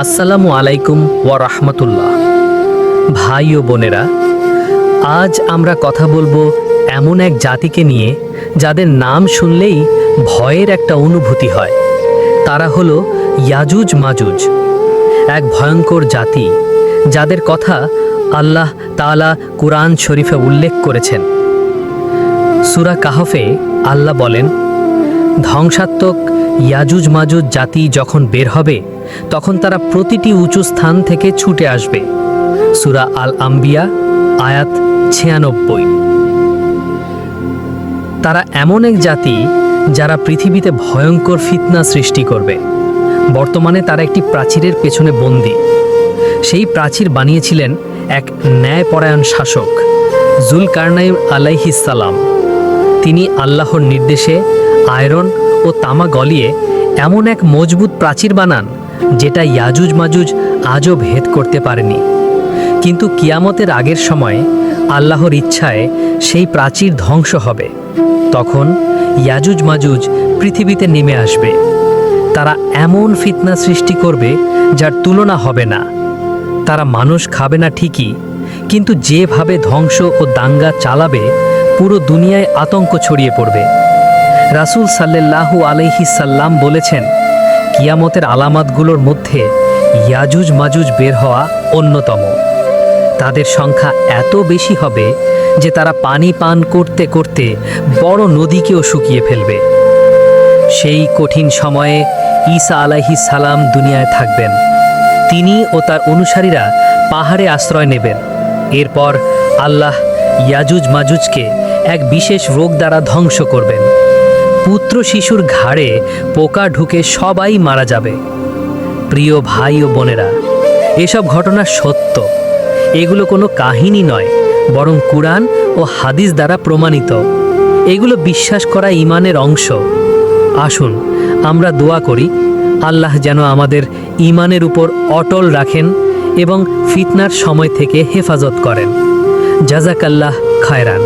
আসসালামু আলাইকুম ওয়া রাহমাতুল্লাহ। ভাই ও বোনেরা, আজ আমরা কথা বলবো এমন এক জাতিকে নিয়ে যাদের নাম শুনলেই ভয়ের একটা অনুভূতি হয়। তারা হলো ইয়াজুজ মাজুজ, এক ভয়ঙ্কর জাতি যাদের কথা আল্লাহ তাআলা কুরআন শরীফে উল্লেখ করেছেন। সূরা কাহফে আল্লাহ বলেন, ধ্বংসাত্মক ইয়াজুজ মাজুজ জাতি যখন বের হবে তখন তারা প্রতিটি উঁচু স্থান থেকে ছুটে আসবে। সূরা আল আম্বিয়া আয়াত ৯৬। তারা এমন এক জাতি যারা পৃথিবীতে ভয়ঙ্কর ফিতনা সৃষ্টি করবে। বর্তমানে তারা একটি প্রাচীরের পেছনে বন্দী। সেই প্রাচীর বানিয়েছিলেন এক ন্যায়পরায়ণ শাসক, যুলকারনাইন আলাইহিস সালাম। তিনি আল্লাহর নির্দেশে আয়রন ও তামা গলিয়ে এমন এক মজবুত প্রাচীর বানান যেটা ইয়াজুজ মাজুজ আজও ভেদ করতে পারেনি। কিন্তু কিয়ামতের আগের সময়ে আল্লাহর ইচ্ছায় সেই প্রাচীর ধ্বংস হবে। তখন ইয়াজুজ মাজুজ পৃথিবীতে নেমে আসবে। তারা এমন ফিতনা সৃষ্টি করবে যার তুলনা হবে না। তারা মানুষ খাবে না ঠিকই, কিন্তু যেভাবে ধ্বংস ও দাঙ্গা চালাবে পুরো দুনিয়ায় আতঙ্ক ছড়িয়ে পড়বে। রাসূল সাল্লাল্লাহু আলাইহি সাল্লাম বলেছেন, কিয়ামতের আলামতগুলোর মধ্যে ইয়াজুজ মাজুজ বের হওয়া অন্যতম। তাদের সংখ্যা এত বেশি হবে যে তারা পানি পান করতে করতে বড় নদীকেও শুকিয়ে ফেলবে। সেই কঠিন সময়ে ঈসা আলাইহিস সালাম দুনিয়ায় থাকবেন। তিনি ও তার অনুসারীরা পাহাড়ে আশ্রয় নেবেন। এরপর আল্লাহ ইয়াজুজ মাজুজকে এক বিশেষ রোগ দ্বারা ধ্বংস করবেন। পুত্র শিশুর ঘাড়ে পোকা ঢুকে সবাই মারা যাবে। প্রিয় ভাই ও বোনেরা, এসব ঘটনা সত্য। এগুলো কোনো কাহিনী নয়, বরং কুরআন ও হাদিস দ্বারা প্রমাণিত। এগুলো বিশ্বাস করা ঈমানের অংশ। আসুন আমরা দোয়া করি, আল্লাহ যেন আমাদের ঈমানের উপর অটল রাখেন এবং ফিতনার সময় থেকে হেফাজত করেন। জাযাকাল্লাহ খায়রান।